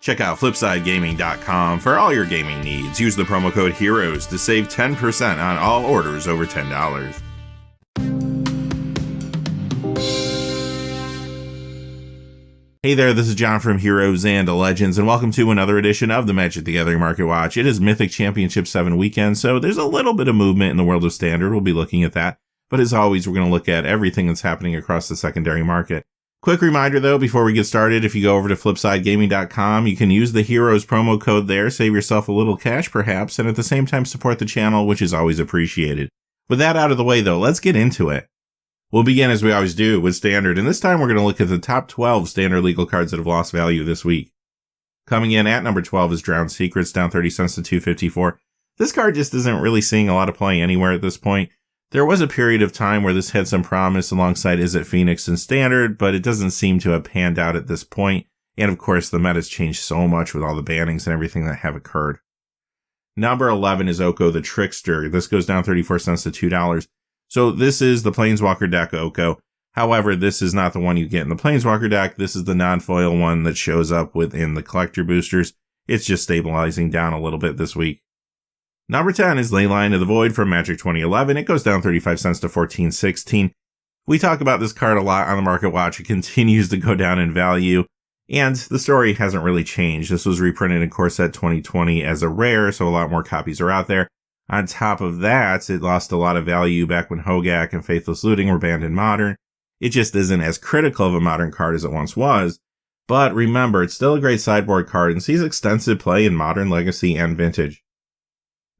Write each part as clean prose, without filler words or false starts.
Check out FlipsideGaming.com for all your gaming needs. Use the promo code HEROES to save 10% on all orders over $10. Hey there, this is John from Heroes and Legends, and welcome to another edition of the Magic the Gathering Market Watch. It is Mythic Championship VII Weekend, so there's a little bit of movement in the world of Standard. We'll be looking at that. But as always, we're going to look at everything that's happening across the secondary market. Quick reminder, though, before we get started, if you go over to FlipsideGaming.com, you can use the Heroes promo code there, save yourself a little cash perhaps, and at the same time support the channel, which is always appreciated. With that out of the way, though, let's get into it. We'll begin, as we always do, with Standard, and this time we're going to look at the top 12 Standard legal cards that have lost value this week. Coming in at number 12 is Drowned Secrets, down 30 cents to $2.54. This card just isn't really seeing a lot of play anywhere at this point. There was a period of time where this had some promise alongside Izzet Phoenix in Standard, but it doesn't seem to have panned out at this point. And of course, the meta's changed so much with all the bannings and everything that have occurred. Number 11 is Oko the Trickster. This goes down 34 cents to $2. So this is the Planeswalker deck Oko. However, this is not the one you get in the Planeswalker deck. This is the non-foil one that shows up within the collector boosters. It's just stabilizing down a little bit this week. Number 10 is Leyline of the Void from Magic 2011. It goes down 35 cents to $14.16. We talk about this card a lot on the Market Watch. It continues to go down in value, and the story hasn't really changed. This was reprinted in Core Set 2020 as a rare, so a lot more copies are out there. On top of that, it lost a lot of value back when Hogak and Faithless Looting were banned in Modern. It just isn't as critical of a Modern card as it once was. But remember, it's still a great sideboard card and sees extensive play in Modern, Legacy, and Vintage.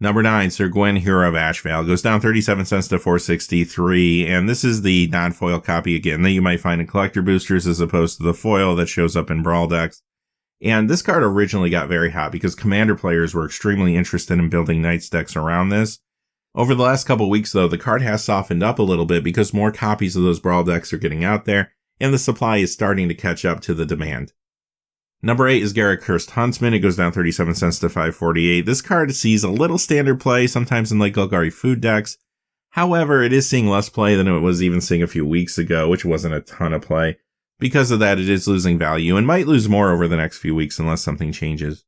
Number 9, Sir Gwen, Hero of Ashvale, goes down 37 cents to $4.63, and this is the non-foil copy again that you might find in collector boosters as opposed to the foil that shows up in Brawl decks. And this card originally got very hot because Commander players were extremely interested in building Knights decks around this. Over the last couple weeks, though, the card has softened up a little bit because more copies of those Brawl decks are getting out there, and the supply is starting to catch up to the demand. Number 8 is Garrett Cursed Huntsman. It goes down 37 cents to $5.48. This card sees a little standard play, sometimes in like Golgari food decks. However, it is seeing less play than it was even seeing a few weeks ago, which wasn't a ton of play. Because of that, it is losing value and might lose more over the next few weeks unless something changes.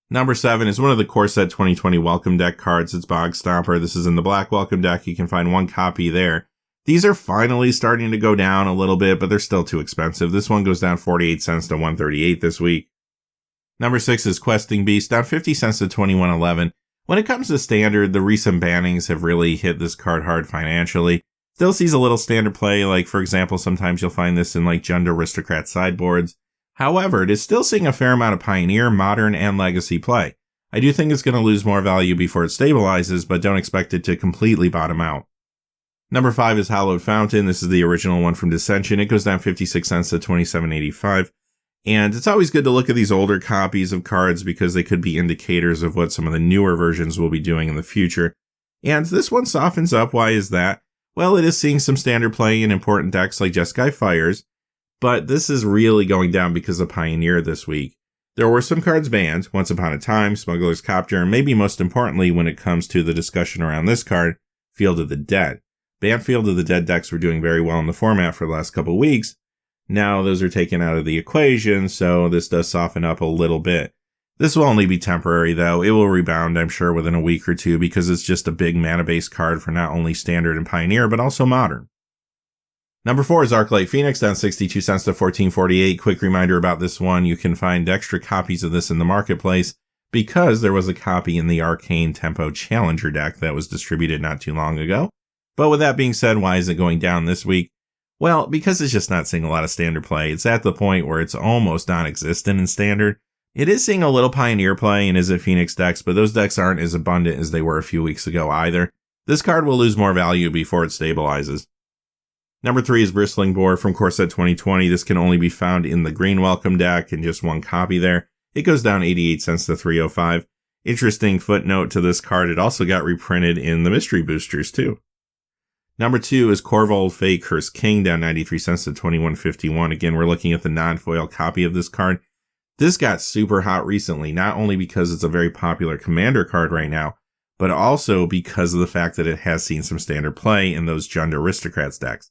Number 7 is one of the Core Set 2020 Welcome Deck cards. It's Bog Stomper. This is in the Black Welcome Deck. You can find one copy there. These are finally starting to go down a little bit, but they're still too expensive. This one goes down 48 cents to $1.38 this week. Number 6 is Questing Beast, down 50 cents to $21.11. When it comes to Standard, the recent bannings have really hit this card hard financially. Still sees a little standard play, like for example, sometimes you'll find this in like Jund Aristocrat sideboards. However, it is still seeing a fair amount of Pioneer, Modern, and Legacy play. I do think it's going to lose more value before it stabilizes, but don't expect it to completely bottom out. Number 5 is Hallowed Fountain. This is the original one from Dissension. It goes down 56 cents to $27.85. And it's always good to look at these older copies of cards because they could be indicators of what some of the newer versions will be doing in the future. And this one softens up. Why is that? Well, it is seeing some standard play in important decks like Jeskai Fires, but this is really going down because of Pioneer this week. There were some cards banned, Once Upon a Time, Smuggler's Copter, and maybe most importantly when it comes to the discussion around this card, Field of the Dead. Banned Field of the Dead decks were doing very well in the format for the last couple weeks. Now those are taken out of the equation, so this does soften up a little bit. This will only be temporary, though. It will rebound, I'm sure, within a week or two because it's just a big mana-based card for not only Standard and Pioneer, but also Modern. Number 4 is Arclight Phoenix, down 62 cents to $14.48. Quick reminder about this one, you can find extra copies of this in the marketplace because there was a copy in the Arcane Tempo Challenger deck that was distributed not too long ago. But with that being said, why is it going down this week? Well, because it's just not seeing a lot of standard play. It's at the point where it's almost non-existent in Standard. It is seeing a little Pioneer play in Izzet Phoenix decks, but those decks aren't as abundant as they were a few weeks ago either. This card will lose more value before it stabilizes. Number 3 is Bristling Boar from Core Set 2020. This can only be found in the Green Welcome deck and just one copy there. It goes down 88 cents to $3.05. Interesting footnote to this card, it also got reprinted in the Mystery Boosters too. Number 2 is Corvold Fey Curse King, down 93 cents to $21.51. Again, we're looking at the non-foil copy of this card. This got super hot recently, not only because it's a very popular Commander card right now, but also because of the fact that it has seen some standard play in those Jund Aristocrats decks.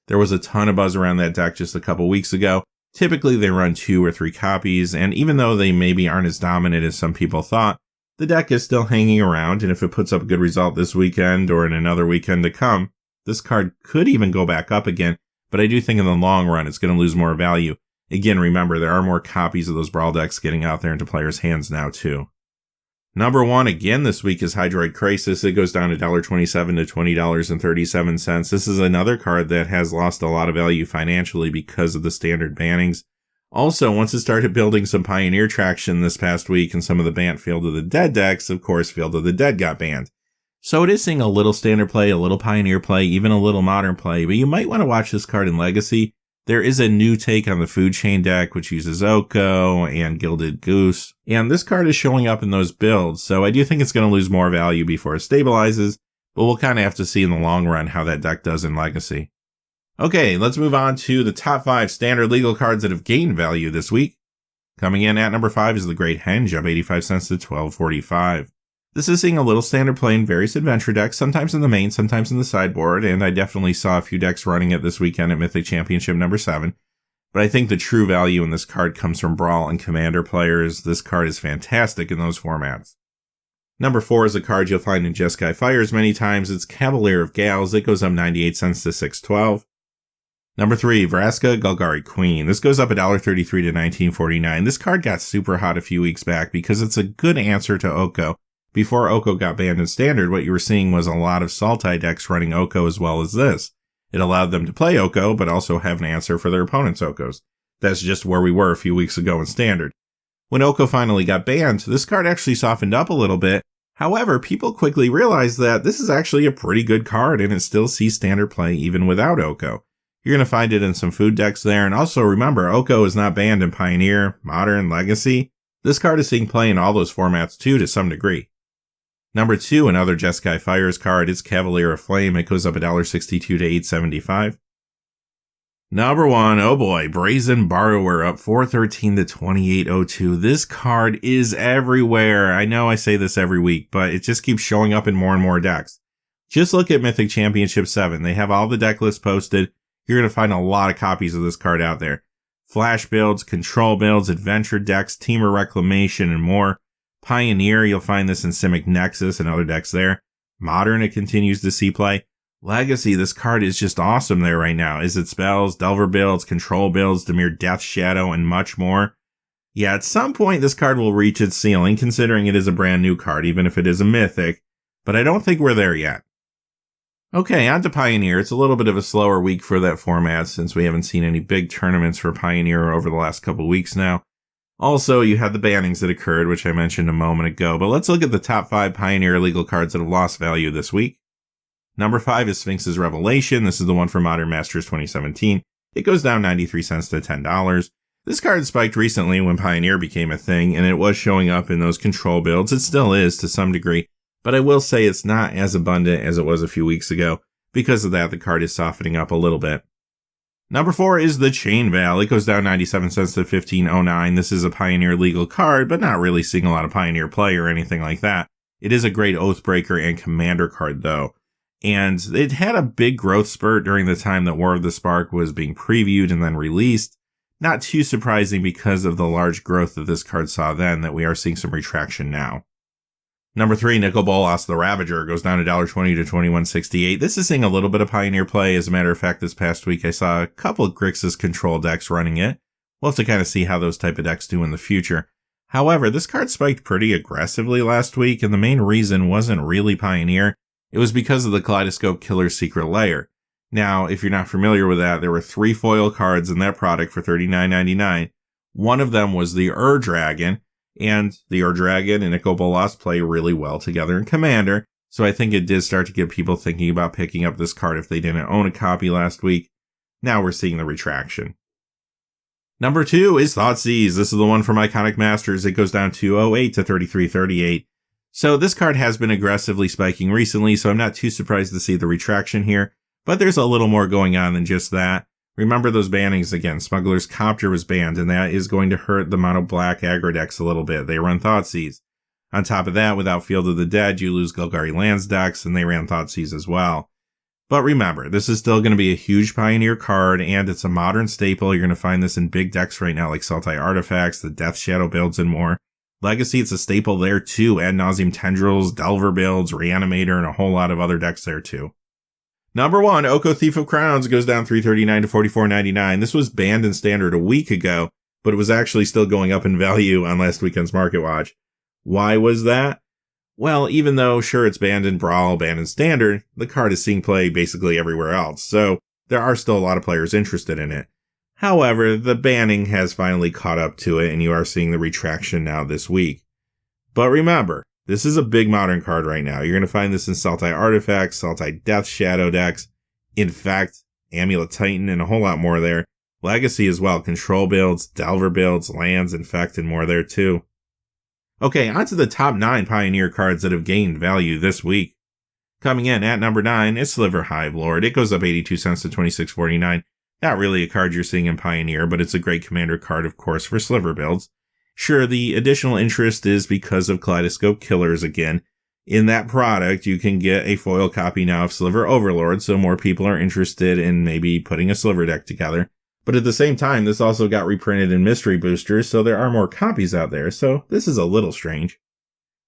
There was a ton of buzz around that deck just a couple weeks ago, Typically, they run 2 or 3 copies, and even though they maybe aren't as dominant as some people thought, the deck is still hanging around, and if it puts up a good result this weekend or in another weekend to come, this card could even go back up again, but I do think in the long run it's going to lose more value. Again, remember, there are more copies of those Brawl decks getting out there into players' hands now, too. Number 1 again this week is Hydroid Crisis. It goes down $1.27 to $20.37. This is another card that has lost a lot of value financially because of the standard bannings. Also, once it started building some Pioneer traction this past week and some of the banned Field of the Dead decks, of course, Field of the Dead got banned. So it is seeing a little standard play, a little Pioneer play, even a little modern play, but you might want to watch this card in Legacy. There is a new take on the Food Chain deck, which uses Oko and Gilded Goose, and this card is showing up in those builds, so I do think it's going to lose more value before it stabilizes, but we'll kind of have to see in the long run how that deck does in Legacy. Okay, let's move on to the top 5 standard legal cards that have gained value this week. Coming in at number 5 is the Great Henge, up 85 cents to $12.45. This is seeing a little standard play in various adventure decks, sometimes in the main, sometimes in the sideboard, and I definitely saw a few decks running it this weekend at Mythic Championship number 7. But I think the true value in this card comes from Brawl and Commander players. This card is fantastic in those formats. Number 4 is a card you'll find in Jeskai Fires many times. It's Cavalier of Gales. It goes up 98 cents to $6.12. Number 3, Vraska Golgari Queen. This goes up $1.33 to $19.49. This card got super hot a few weeks back because it's a good answer to Oko. Before Oko got banned in Standard, what you were seeing was a lot of Sultai decks running Oko as well as this. It allowed them to play Oko, but also have an answer for their opponent's Okos. That's just where we were a few weeks ago in Standard. When Oko finally got banned, this card actually softened up a little bit. However, people quickly realized that this is actually a pretty good card, and it still sees Standard play even without Oko. You're going to find it in some food decks there, and also remember, Oko is not banned in Pioneer, Modern, Legacy. This card is seeing play in all those formats too to some degree. Number 2, another Jeskai Fires card, it's Cavalier of Flame. It goes up $1.62 to $8.75. Number 1, oh boy, Brazen Borrower up $4.13 to $28.02. This card is everywhere. I know I say this every week, but it just keeps showing up in more and more decks. Just look at Mythic Championship 7. They have all the deck lists posted. You're going to find a lot of copies of this card out there. Flash builds, control builds, adventure decks, Teamer Reclamation, and more. Pioneer, you'll find this in Simic Nexus and other decks there. Modern, it continues to see play. Legacy, this card is just awesome there right now. Is it spells, Delver builds, control builds, Dimir Death Shadow, and much more. Yeah, at some point this card will reach its ceiling, considering it is a brand new card, even if it is a Mythic, but I don't think we're there yet. Okay, on to Pioneer. It's a little bit of a slower week for that format since we haven't seen any big tournaments for Pioneer over the last couple weeks now. Also, you had the bannings that occurred, which I mentioned a moment ago, but let's look at the top 5 Pioneer illegal cards that have lost value this week. Number 5 is Sphinx's Revelation. This is the one for Modern Masters 2017. It goes down 93 cents to $10. This card spiked recently when Pioneer became a thing, and it was showing up in those control builds. It still is to some degree, but I will say it's not as abundant as it was a few weeks ago. Because of that, the card is softening up a little bit. Number 4 is the Chain Veil. It goes down 97 cents to $15.09. This is a Pioneer legal card, but not really seeing a lot of Pioneer play or anything like that. It is a great Oathbreaker and Commander card, though. And it had a big growth spurt during the time that War of the Spark was being previewed and then released. Not too surprising because of the large growth that this card saw then that we are seeing some retraction now. Number 3, Nicol Bolas the Ravager, goes down $1.20 to $21.68. This is seeing a little bit of Pioneer play. As a matter of fact, this past week I saw a couple of Grixis control decks running it. We'll have to kind of see how those type of decks do in the future. However, this card spiked pretty aggressively last week, and the main reason wasn't really Pioneer. It was because of the Kaleidoscope Killer's Secret Lair. Now, if you're not familiar with that, there were 3 foil cards in that product for $39.99. One of them was the Dragon. And the Dragon and Nicol Bolas play really well together in Commander, so I think it did start to get people thinking about picking up this card if they didn't own a copy last week. Now we're seeing the retraction. Number 2 is Thoughtseize. This is the one from Iconic Masters. It goes down $2.08 to $33.38. So this card has been aggressively spiking recently, so I'm not too surprised to see the retraction here, but there's a little more going on than just that. Remember those bannings again. Smuggler's Copter was banned, and that is going to hurt the mono black aggro decks a little bit. They run Thoughtseize. On top of that, without Field of the Dead, you lose Golgari Lands decks, and they ran Thoughtseize as well. But remember, this is still going to be a huge Pioneer card, and it's a modern staple. You're going to find this in big decks right now like Sultai Artifacts, the Death Shadow builds, and more. Legacy, it's a staple there too. Ad Nauseam Tendrils, Delver builds, Reanimator, and a whole lot of other decks there too. Number 1, Oko Thief of Crowns goes down $3.39 to $44.99. This was banned in Standard a week ago, but it was actually still going up in value on last weekend's Market Watch. Why was that? Well, even though, sure, it's banned in Brawl, banned in Standard, the card is seeing play basically everywhere else, so there are still a lot of players interested in it. However, the banning has finally caught up to it, and you are seeing the retraction now this week. But remember, this is a big modern card right now. You're going to find this in Sultai Artifacts, Sultai Death Shadow decks, Infect, Amulet Titan, and a whole lot more there. Legacy as well, Control builds, Delver builds, Lands, Infect, and more there too. Okay, on to the top 9 Pioneer cards that have gained value this week. Coming in at number 9 is Sliver Hive Lord. It goes up 82 cents to $26.49. Not really a card you're seeing in Pioneer, but it's a great commander card, of course, for Sliver builds. Sure, the additional interest is because of Kaleidoscope Killers again. In that product, you can get a foil copy now of Sliver Overlord, so more people are interested in maybe putting a Sliver deck together. But at the same time, this also got reprinted in Mystery Boosters, so there are more copies out there, so this is a little strange.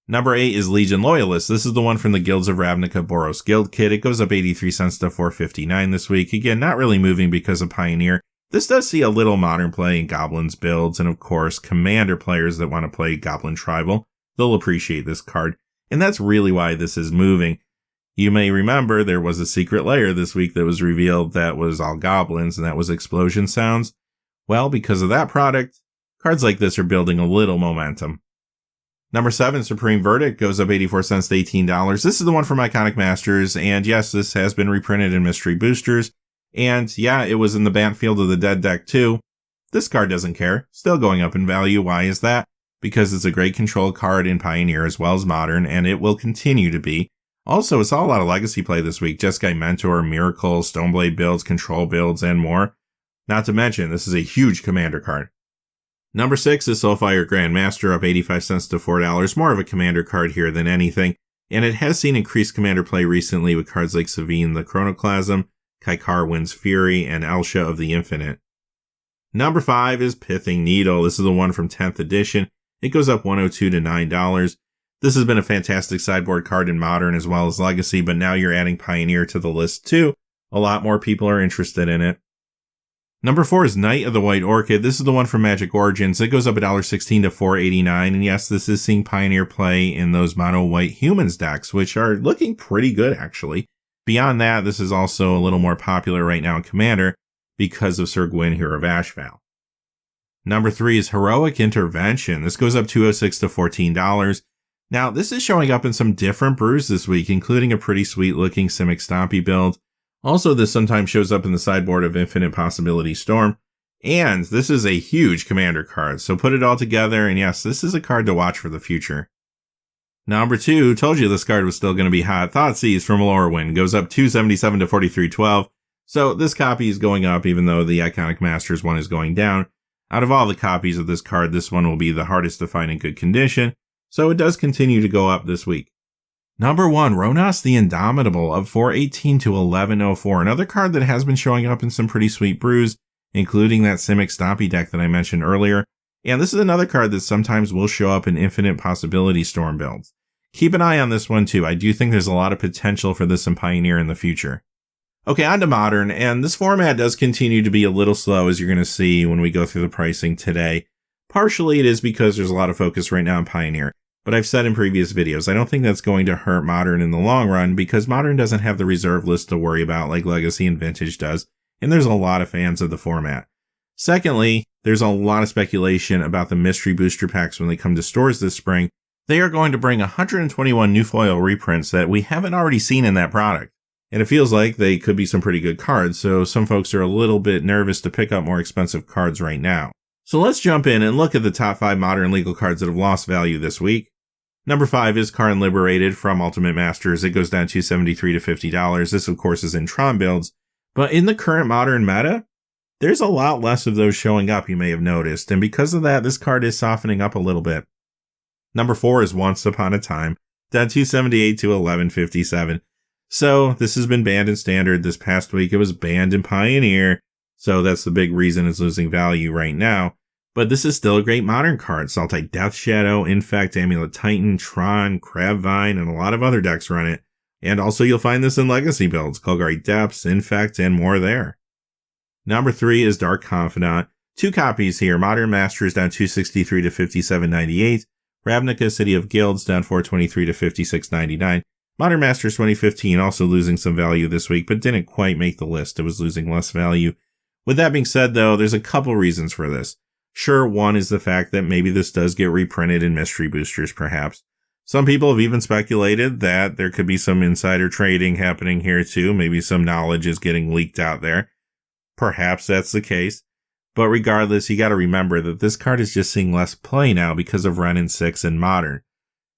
Number 8 is Legion Loyalist. This is the one from the Guilds of Ravnica Boros Guild Kit. It goes up 83 cents to $4.59 this week. Again, not really moving because of Pioneer. This does see a little modern play in Goblins builds, and of course, Commander players that want to play Goblin Tribal. They'll appreciate this card, and that's really why this is moving. You may remember there was a secret layer this week that was revealed that was all goblins, and that was Explosion Sounds. Well, because of that product, cards like this are building a little momentum. Number 7, Supreme Verdict, goes up 84 cents to $18. This is the one from Iconic Masters, and yes, this has been reprinted in Mystery Boosters. And yeah, it was in the Battlefield of the Dead deck too. This card doesn't care, still going up in value. Why is that? Because it's a great control card in Pioneer as well as Modern, and it will continue to be. Also, it's all a lot of legacy play this week. Jeskai Mentor, Miracle, Stoneblade builds, Control builds, and more. Not to mention, this is a huge commander card. Number 6 is Soulfire Grandmaster, up 85 cents to $4. More of a commander card here than anything. And it has seen increased commander play recently with cards like Savine the Chronoclasm, Kaikar Wind's Fury, and Elsha of the Infinite. Number 5 is Pithing Needle. This is the one from 10th edition. It goes up $102 to $9. This has been a fantastic sideboard card in Modern as well as Legacy, but now you're adding Pioneer to the list too. A lot more people are interested in it. Number 4 is Knight of the White Orchid. This is the one from Magic Origins. It goes up $1.16 to $4.89. And yes, this is seeing Pioneer play in those mono white humans decks, which are looking pretty good actually. Beyond that, this is also a little more popular right now in Commander because of Sir Gwynhir of Ashval. Number 3 is Heroic Intervention. This goes up $2.06 to $14. Now, this is showing up in some different brews this week, including a pretty sweet looking Simic Stompy build. Also, this sometimes shows up in the sideboard of Infinite Possibility Storm. And this is a huge commander card, so put it all together, and yes, this is a card to watch for the future. Number 2, told you this card was still going to be hot. Thoughtseize from Lorwyn goes up $2.77 to $43.12. So this copy is going up even though the Iconic Masters one is going down. Out of all the copies of this card, this one will be the hardest to find in good condition. So it does continue to go up this week. Number 1, Ronas the Indomitable, of $4.18 to $11.04. Another card that has been showing up in some pretty sweet brews, including that Simic Stompy deck that I mentioned earlier. And this is another card that sometimes will show up in Infinite Possibility Storm builds. Keep an eye on this one too. I do think there's a lot of potential for this in Pioneer in the future. Okay, on to Modern, and this format does continue to be a little slow, as you're going to see when we go through the pricing today. Partially it is because there's a lot of focus right now on Pioneer. But I've said in previous videos, I don't think that's going to hurt Modern in the long run because Modern doesn't have the reserve list to worry about like Legacy and Vintage does, and there's a lot of fans of the format. Secondly, there's a lot of speculation about the mystery booster packs when they come to stores this spring. They are going to bring 121 new foil reprints that we haven't already seen in that product. And it feels like they could be some pretty good cards, so some folks are a little bit nervous to pick up more expensive cards right now. So let's jump in and look at the top 5 Modern legal cards that have lost value this week. Number 5 is Karn Liberated from Ultimate Masters. It goes down $2.73 to $50. This, of course, is in Tron builds. But in the current Modern meta, there's a lot less of those showing up, you may have noticed. And because of that, this card is softening up a little bit. Number 4 is Once Upon a Time, down $2.78 to $11.57. So this has been banned in Standard. This past week it was banned in Pioneer. So that's the big reason it's losing value right now. But this is still a great Modern card. Sultai Death Shadow, Infect, Amulet Titan, Tron, Crabvine, and a lot of other decks run it. And also you'll find this in Legacy builds, Golgari Depths, Infect, and more there. Number 3 is Dark Confidant. 2 copies here. Modern Masters down 263 to 57.98. Ravnica City of Guilds down 423 to 56.99. Modern Masters 2015 also losing some value this week, but didn't quite make the list. It was losing less value. With that being said, though, there's a couple reasons for this. Sure, one is the fact that maybe this does get reprinted in mystery boosters, perhaps. Some people have even speculated that there could be some insider trading happening here too. Maybe some knowledge is getting leaked out there. Perhaps that's the case. But regardless, you gotta remember that this card is just seeing less play now because of Wrenn and 6 in Modern.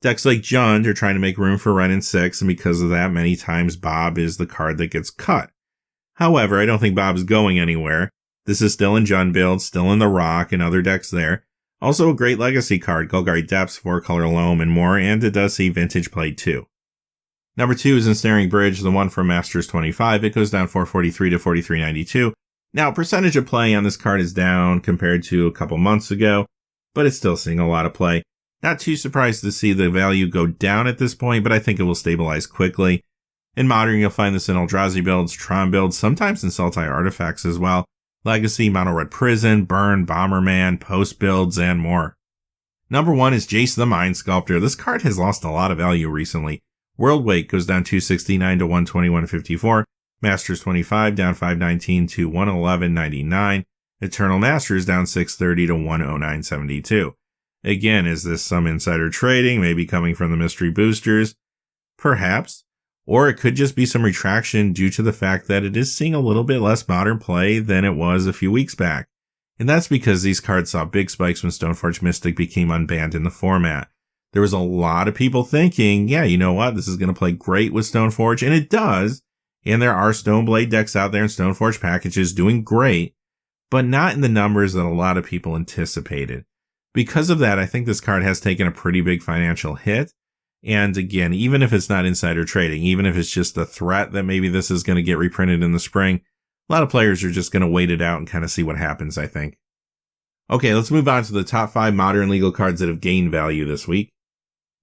Decks like Jund are trying to make room for Wrenn and 6, and because of that, many times Bob is the card that gets cut. However, I don't think Bob's going anywhere. This is still in Jund builds, still in the Rock and other decks there. Also a great Legacy card, Golgari Depths, 4-color Loam, and more, and it does see Vintage play too. Number 2 is Ensnaring Bridge, the one from Masters 25. It goes down 443 to 43.92. Now, percentage of play on this card is down compared to a couple months ago, but it's still seeing a lot of play. Not too surprised to see the value go down at this point, but I think it will stabilize quickly. In Modern, you'll find this in Eldrazi builds, Tron builds, sometimes in Sultai Artifacts as well. Legacy, Mono Red Prison, Burn, Bomberman, Post builds, and more. Number 1 is Jace the Mind Sculptor. This card has lost a lot of value recently. World Weight goes down 269 to 121.54. Masters 25 down 519 to 111.99. Eternal Masters down 630 to 109.72. Again, is this some insider trading, maybe coming from the mystery boosters? Perhaps. Or it could just be some retraction due to the fact that it is seeing a little bit less Modern play than it was a few weeks back. And that's because these cards saw big spikes when Stoneforge Mystic became unbanned in the format. There was a lot of people thinking, yeah, you know what, this is going to play great with Stoneforge, and it does. And there are Stoneblade decks out there and Stoneforge packages doing great, but not in the numbers that a lot of people anticipated. Because of that, I think this card has taken a pretty big financial hit. And again, even if it's not insider trading, even if it's just a threat that maybe this is going to get reprinted in the spring, a lot of players are just going to wait it out and kind of see what happens, I think. Okay, let's move on to the top 5 Modern legal cards that have gained value this week.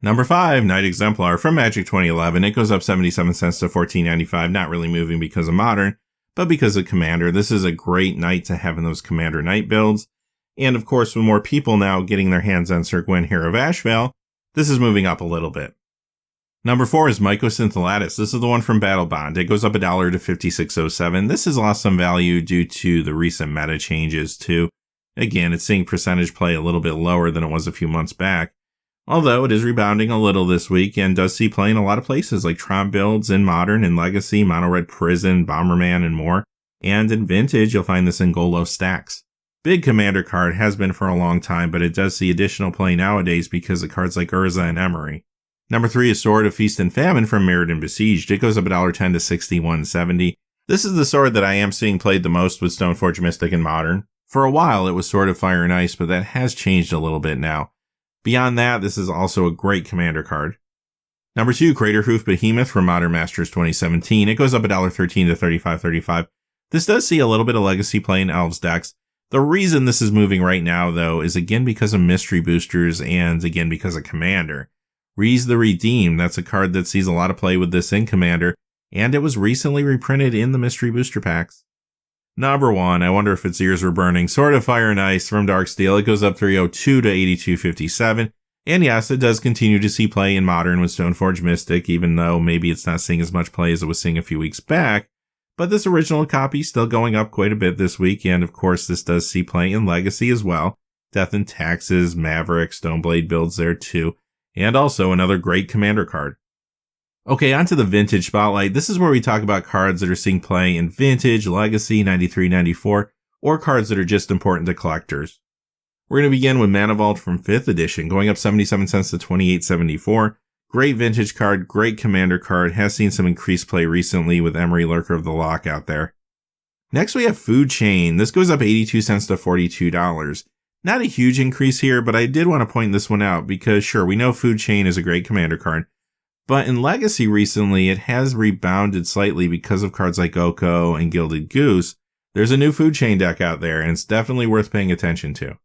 Number 5, Knight Exemplar from Magic 2011. It goes up 77 cents to $14.95, not really moving because of Modern, but because of Commander. This is a great Knight to have in those Commander Knight builds. And of course, with more people now getting their hands on Sir Gwyn, Hero of Ashvale, this is moving up a little bit. Number 4 is Mycosynth Lattice. This is the one from Battle Bond. It goes up $1 to $56.07. This has lost some value due to the recent meta changes too. Again, it's seeing percentage play a little bit lower than it was a few months back. Although it is rebounding a little this week and does see play in a lot of places like Tron builds in Modern and Legacy, Mono Red Prison, Bomberman, and more. And in Vintage, you'll find this in Golo stacks. Big Commander card, has been for a long time, but it does see additional play nowadays because of cards like Urza and Emery. Number 3 is Sword of Feast and Famine from Mirrodin Besieged. It goes up $1.10 to $61.70. This is the sword that I am seeing played the most with Stoneforge Mystic in Modern. For a while, it was Sword of Fire and Ice, but that has changed a little bit now. Beyond that, this is also a great Commander card. Number 2, Craterhoof Behemoth from Modern Masters 2017. It goes up $1.13 to $35.35. This does see a little bit of Legacy play in Elves decks. The reason this is moving right now, though, is again because of mystery boosters and again because of Commander. Reese the Redeemed, that's a card that sees a lot of play with this in Commander, and it was recently reprinted in the mystery booster packs. Number 1, I wonder if its ears were burning, Sword of Fire and Ice from Darksteel. It goes up $3.02 to $82.57. And yes, it does continue to see play in Modern with Stoneforge Mystic, even though maybe it's not seeing as much play as it was seeing a few weeks back. But this original copy still going up quite a bit this week, and of course this does see play in Legacy as well. Death and Taxes, Maverick, Stoneblade builds there too, and also another great Commander card. Okay, on to the Vintage Spotlight. This is where we talk about cards that are seeing play in Vintage, Legacy, 93, 94, or cards that are just important to collectors. We're going to begin with Mana Vault from 5th edition, going up 77 cents to 28.74. Great Vintage card, great Commander card, has seen some increased play recently with Emery Lurker of the Lock out there. Next we have Food Chain. This goes up 82 cents to $42. Not a huge increase here, but I did want to point this one out because sure, we know Food Chain is a great Commander card, But in Legacy recently, it has rebounded slightly because of cards like Oko and Gilded Goose. There's a new food chain deck out there, and it's definitely worth paying attention to.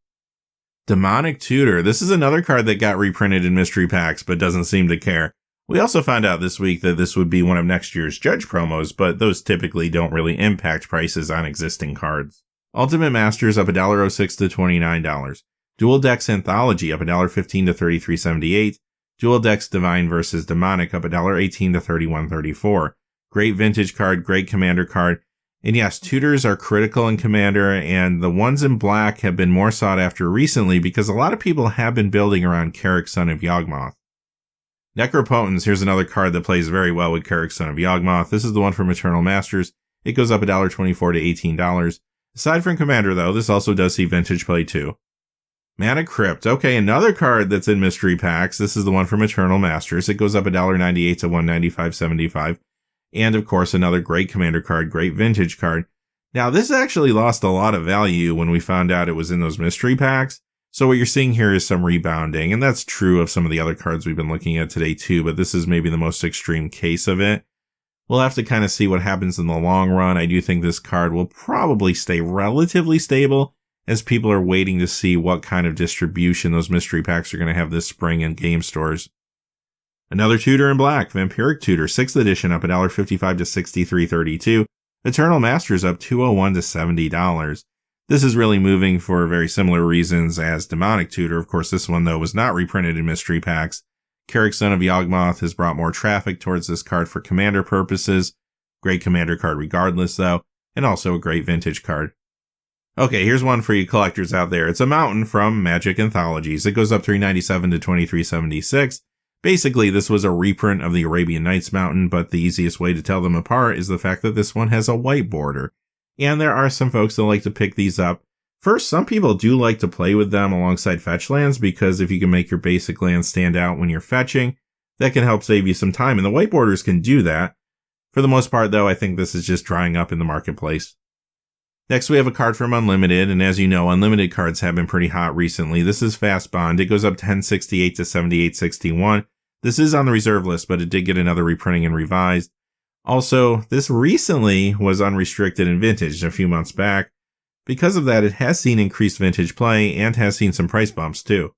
Demonic Tutor. This is another card that got reprinted in mystery packs, but doesn't seem to care. We also found out this week that this would be one of next year's Judge promos, but those typically don't really impact prices on existing cards. Ultimate Masters up $1.06 to $29. Dual Decks Anthology up $1.15 to $33.78. Dual Decks Divine vs. Demonic up $1.18 to $31.34. Great vintage card, great commander card. And yes, tutors are critical in Commander, and the ones in black have been more sought after recently because a lot of people have been building around Carrick, Son of Yawgmoth. Necropotence, here's another card that plays very well with Carrick, Son of Yawgmoth. This is the one from Eternal Masters. It goes up $1.24 to $18. Aside from Commander, though, this also does see vintage play too. Mana Crypt. Okay, another card that's in mystery packs. This is the one from Eternal Masters. It goes up $1.98 to $195.75. And of course, another great commander card, great vintage card. Now, this actually lost a lot of value when we found out it was in those mystery packs. So what you're seeing here is some rebounding, and that's true of some of the other cards we've been looking at today too, but this is maybe the most extreme case of it. We'll have to kind of see what happens in the long run. I do think this card will probably stay relatively stable as people are waiting to see what kind of distribution those mystery packs are going to have this spring in game stores. Another tutor in black, Vampiric Tutor, 6th edition up $1.55 to $63.32. Eternal Masters up $2.01 to $70. This is really moving for very similar reasons as Demonic Tutor. Of course, this one, though, was not reprinted in mystery packs. Carrick, Son of Yawgmoth has brought more traffic towards this card for commander purposes. Great commander card regardless, though, and also a great vintage card. Okay, here's one for you collectors out there. It's a Mountain from Magic Anthologies. It goes up $3.97 to $23.76. Basically, this was a reprint of the Arabian Nights Mountain, but the easiest way to tell them apart is the fact that this one has a white border. And there are some folks that like to pick these up. First, some people do like to play with them alongside fetch lands, because if you can make your basic lands stand out when you're fetching, that can help save you some time, and the white borders can do that. For the most part, though, I think this is just drying up in the marketplace. Next, we have a card from Unlimited, and as you know, Unlimited cards have been pretty hot recently. This is Fast Bond. It goes up $10.68 to $78.61. This is on the reserve list, but it did get another reprinting and revised. Also, this recently was unrestricted in vintage a few months back. Because of that, it has seen increased vintage play and has seen some price bumps too.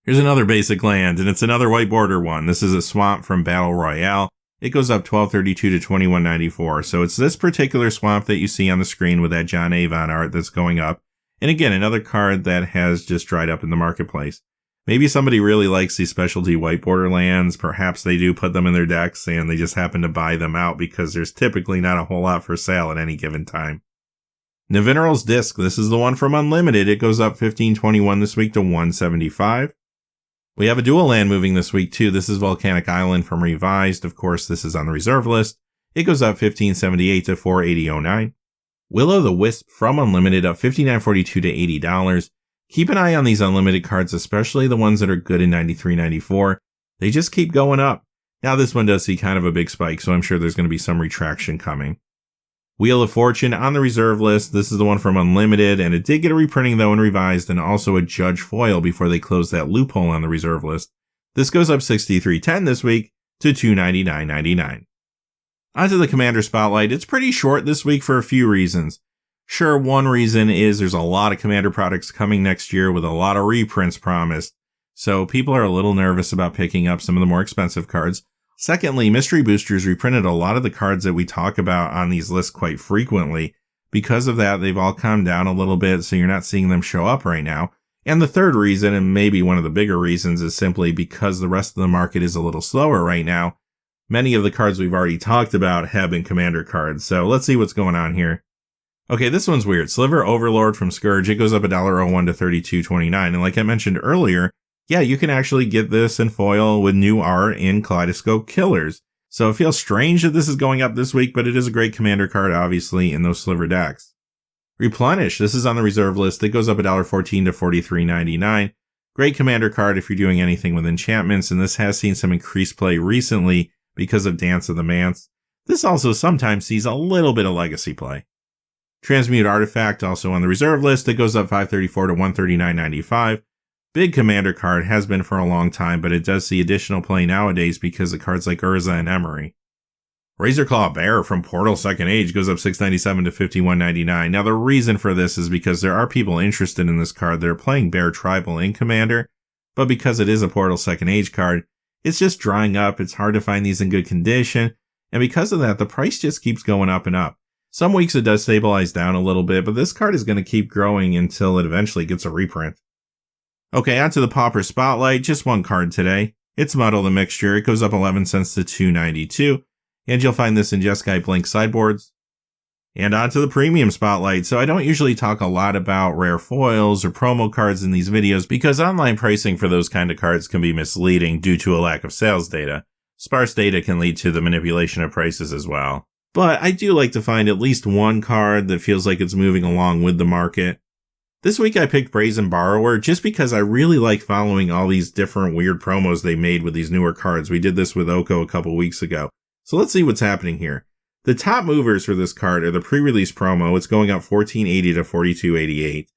Here's another basic land, and it's another white border one. This is a Swamp from Battle Royale. It goes up $12.32 to $21.94. So it's this particular Swamp that you see on the screen with that John Avon art that's going up. And again, another card that has just dried up in the marketplace. Maybe somebody really likes these specialty white border lands. Perhaps they do put them in their decks and they just happen to buy them out because there's typically not a whole lot for sale at any given time. Navineral's Disc. This is the one from Unlimited. It goes up $15.21 this week to $175. We have a dual land moving this week too. This is Volcanic Island from Revised. Of course, this is on the reserve list. It goes up $15.78 to $480.09. Will-O-the-Wisp from Unlimited up $59.42 to $80. Keep an eye on these Unlimited cards, especially the ones that are good in 93-94. They just keep going up. Now this one does see kind of a big spike, so I'm sure there's going to be some retraction coming. Wheel of Fortune on the reserve list. This is the one from Unlimited, and it did get a reprinting though in Revised, and also a Judge foil before they closed that loophole on the reserve list. This goes up $63.10 this week to $299.99. Onto the Commander Spotlight. It's pretty short this week for a few reasons. Sure, one reason is there's a lot of Commander products coming next year with a lot of reprints promised, so people are a little nervous about picking up some of the more expensive cards. Secondly, Mystery Boosters reprinted a lot of the cards that we talk about on these lists quite frequently. Because of that, they've all calmed down a little bit, so you're not seeing them show up right now. And the third reason, and maybe one of the bigger reasons, is simply because the rest of the market is a little slower right now. Many of the cards we've already talked about have been Commander cards, so let's see what's going on here. Okay, this one's weird. Sliver Overlord from Scourge, it goes up $1.01 to $32.29, and like I mentioned earlier, yeah, you can actually get this in foil with new art in Kaleidoscope Killers. So it feels strange that this is going up this week, but it is a great Commander card, obviously, in those Sliver decks. Replenish, this is on the reserve list. It goes up $1.14 to $43.99. Great Commander card if you're doing anything with enchantments, and this has seen some increased play recently because of Dance of the Manse. This also sometimes sees a little bit of legacy play. Transmute Artifact, also on the reserve list. It goes up $5.34 to $139.95. big commander card, has been for a long time, but it does see additional play nowadays because of cards like Urza and Emery. Razorclaw Bear from Portal 2nd Age goes up $6.97 to $51.99. Now the reason for this is because there are people interested in this card that are playing Bear Tribal in Commander, but because it is a Portal 2nd Age card, it's just drying up, it's hard to find these in good condition, and because of that, the price just keeps going up and up. Some weeks it does stabilize down a little bit, but this card is going to keep growing until it eventually gets a reprint. Okay, on to the Pauper Spotlight, just one card today. It's Muddle the Mixture, it goes up 11 cents to $2.92. And you'll find this in Jeskai Blink sideboards. And on to the Premium Spotlight. So I don't usually talk a lot about rare foils or promo cards in these videos because online pricing for those kind of cards can be misleading due to a lack of sales data. Sparse data can lead to the manipulation of prices as well. But I do like to find at least one card that feels like it's moving along with the market. This week I picked Brazen Borrower just because I really like following all these different weird promos they made with these newer cards. We did this with Oko a couple weeks ago. So let's see what's happening here. The top movers for this card are the pre-release promo. It's going up $14.80 to $42.88.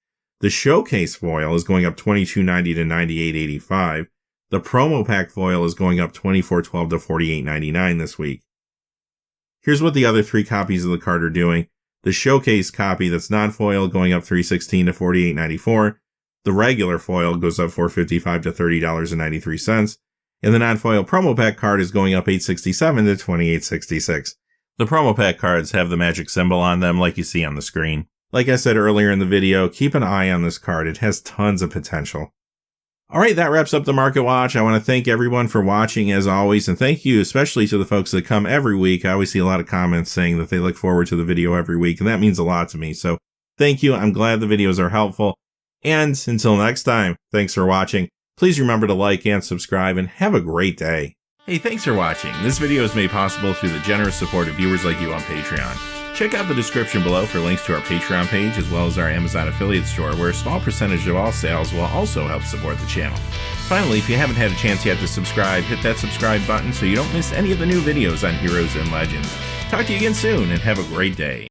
The showcase foil is going up $22.90 to $98.85. The promo pack foil is going up $24.12 to $48.99 this week. Here's what the other three copies of the card are doing. The showcase copy that's non-foil going up $3.16 to $48.94. The regular foil goes up $4.55 to $30.93. And the non-foil promo pack card is going up $8.67 to $28.66. The promo pack cards have the magic symbol on them like you see on the screen. Like I said earlier in the video, keep an eye on this card. It has tons of potential. Alright, that wraps up the Market Watch. I want to thank everyone for watching as always, and thank you especially to the folks that come every week. I always see a lot of comments saying that they look forward to the video every week, and that means a lot to me. So thank you. I'm glad the videos are helpful. And until next time, thanks for watching. Please remember to like and subscribe, and have a great day. Hey, thanks for watching. This video is made possible through the generous support of viewers like you on Patreon. Check out the description below for links to our Patreon page as well as our Amazon affiliate store, where a small percentage of all sales will also help support the channel. Finally, if you haven't had a chance yet to subscribe, hit that subscribe button so you don't miss any of the new videos on Heroes and Legends. Talk to you again soon, and have a great day.